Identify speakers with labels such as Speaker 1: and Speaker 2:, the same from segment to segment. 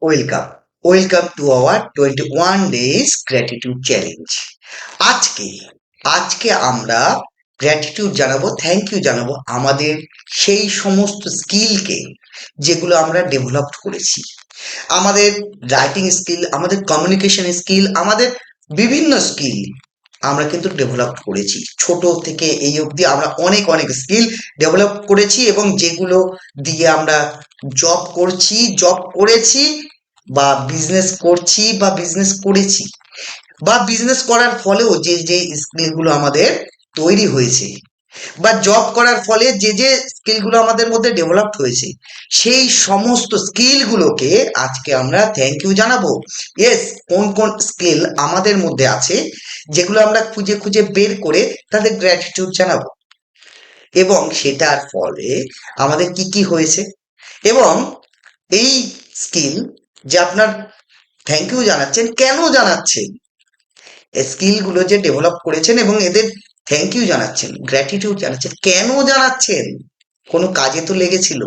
Speaker 1: Welcome welcome to our 21 days gratitude challenge. আজকে আজকে আমরা গ্র্যাটিটিউড জানাবো, থ্যাংক ইউ জানাবো আমাদের সেই সমস্ত স্কিলকে যেগুলো আমরা ডেভেলপ করেছি। আমাদের রাইটিং স্কিল, আমাদের কমিউনিকেশন স্কিল, আমাদের বিভিন্ন স্কিল আমরা কিন্তু ডেভেলপ করেছি। ছোট থেকে এই অবধি আমরা অনেক অনেক স্কিল ডেভেলপ করেছি এবং যেগুলো দিয়ে আমরা জব করেছি বা বিজনেস করছি বা বিজনেস করেছি বা বিজনেস করার ফলেও যে যে স্কিলগুলো আমাদের তৈরি হয়েছে বা জব করার ফলে যে যে স্কিলগুলো আমাদের মধ্যে ডেভেলপ হয়েছে, সেই সমস্ত স্কিলগুলোকে আজকে আমরা থ্যাংক ইউ জানাবো। ইয়েস, কোন কোন স্কিল আমাদের মধ্যে আছে যেগুলো আমরা খুঁজে খুঁজে বের করে তাদের গ্র্যাটিটিউড জানাবো এবং সেটার ফলে আমাদের কি কি হয়েছে এবং এই স্কিল যে আপনার থ্যাংক ইউ জানাচ্ছেন, কেন জানাচ্ছেন, স্কিলগুলো যে ডেভেলপ করেছেন এবং এদের থ্যাংক ইউ জানাচ্ছেন, গ্র্যাটিটিউড জানাচ্ছেন, কেন জানাচ্ছেন? কোনো কাজে তো লেগেছিল,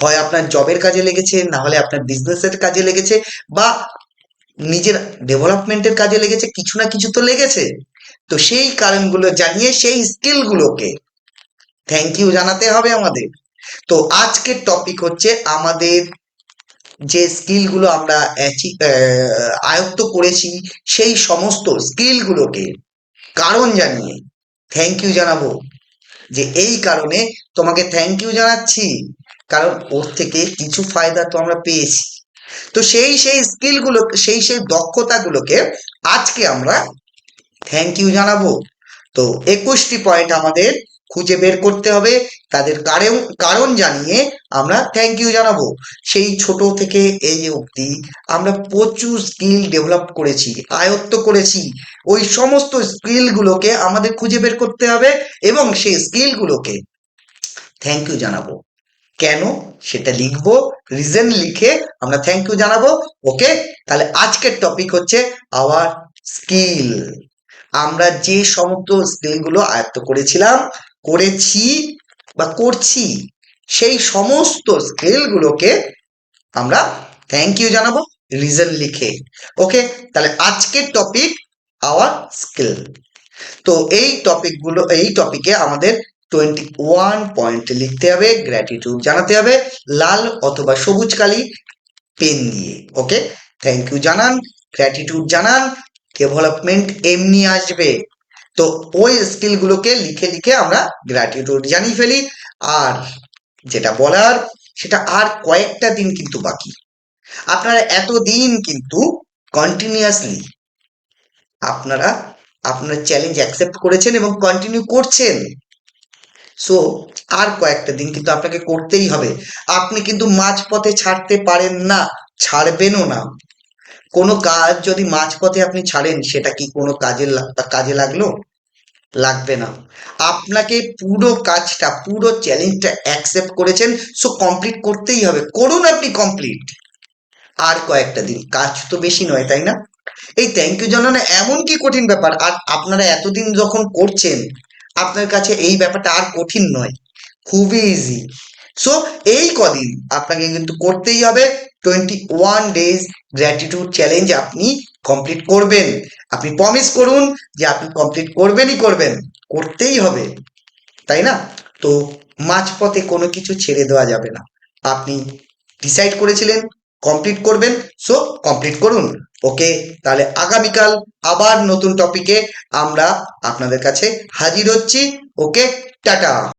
Speaker 1: হয় আপনার জবের কাজে লেগেছে, না হলে আপনার বিজনেসের কাজে লেগেছে বা নিজের ডেভেলপমেন্টের কাজে লেগেছে, কিছু না কিছু তো লেগেছে। তো সেই কারণগুলো জানিয়ে সেই স্কিলগুলোকে থ্যাংক ইউ জানাতে হবে আমাদের। তো আজকের টপিক হচ্ছে আমাদের যে স্কিলগুলো আমরা আয়ত্ত করেছি, সেই সমস্ত স্কিলগুলোকে কারণ জানিয়ে থ্যাংক ইউ জানাবো। যে এই কারণে তোমাকে থ্যাংক ইউ জানাচ্ছি, কারণ ওর থেকে কিছু ফায়দা তো আমরা পেয়েছি। তো সেই সেই স্কিলগুলো, সেই সেই দক্ষতাগুলোকে আজকে আমরা থ্যাংক ইউ জানাবো। তো 21টি পয়েন্ট আমাদের খুঁজে বের করতে হবে, তাদের কারণ কারণ জানিয়ে আমরা থ্যাংক ইউ জানাবো। সেই ছোট থেকে এই অবধি আমরা প্রচুর স্কিল ডেভেলপ করেছি, আয়ত্ত করেছি। ওই সমস্ত স্কিলগুলোকে আমাদের খুঁজে বের করতে হবে এবং সেই স্কিলগুলোকে থ্যাংক ইউ জানাবো। কেন সেটা লিখবো, রিজন লিখে আমরা থ্যাংক ইউ জানাবো। ওকে, তাহলে আজকের টপিক হচ্ছে আওয়ার স্কিল। আমরা যে সমস্ত স্কিলগুলো আয়ত্ত করেছিলাম, করেছি বা করছি, সেই সমস্ত স্কিলগুলোকে আমরা থ্যাংক ইউ জানাবো রিজন লিখে। ওকে, তাহলে আজকের টপিক আওয়ার স্কিল। তো এই টপিকে আমাদের 21 পয়েন্ট লিখতে হবে, গ্র্যাটিটিউড জানাতে হবে লাল অথবা সবুজ কালি পেন দিয়ে। ওকে, থ্যাংক ইউ জানান, গ্র্যাটিটিউড জানান, ডেভেলপমেন্ট এমনি আসবে। তো ওই স্কিলগুলোকে লিখে লিখে আমরা গ্র্যাটিটিউড জানিয়ে ফেলি। আর যেটা বলার, সেটা আর কয়েকটা দিন কিন্তু বাকি। আপনারা এতদিন কিন্তু কন্টিনিউয়াসলি আপনারা আপনার চ্যালেঞ্জ অ্যাকসেপ্ট করেছেন এবং কন্টিনিউ করছেন। সো আর কয়েকটা দিন কিন্তু আপনাকে করতেই হবে। আপনি কিন্তু মাঝপথে ছাড়তে পারেন না, ছাড়বেনও না। কোনো কাজ যদি মাঝপথে আপনি ছাড়েন, সেটা কি কোনো কাজে লাগলো? লাগবে না। আপনাকে পুরো কাজটা, পুরো চ্যালেঞ্জটা অ্যাকসেপ্ট করেছেন, সো কমপ্লিট করতেই হবে। করুন আপনি কমপ্লিট। আর কয়েকটা দিন, কাজ তো বেশি নয়, তাই না? এই থ্যাংক ইউ জানানো এমন কি কঠিন ব্যাপার? আর আপনারা এতদিন যখন করছেন, আপনার কাছে এই ব্যাপারটা আর কঠিন নয়, খুবই ইজি। সো এই কদিন আপনাকে কিন্তু করতেই হবে। 21 ডেজ গ্র্যাটিটিউড চ্যালেঞ্জ আপনি কমপ্লিট করবেন। আপনি প্রমিস করুন যে আপনি কমপ্লিট করবেনই করবেন, করতেই হবে, তাই না? তো মাঝপথে কোনো কিছু ছেড়ে দেওয়া যাবে না। আপনি ডিসাইড করেছিলেন কমপ্লিট করবেন, সো কমপ্লিট করুন। ওকে, তাহলে আগামীকাল আবার নতুন টপিকে আমরা আপনাদের কাছে হাজির হচ্ছি। ওকে, টাটা।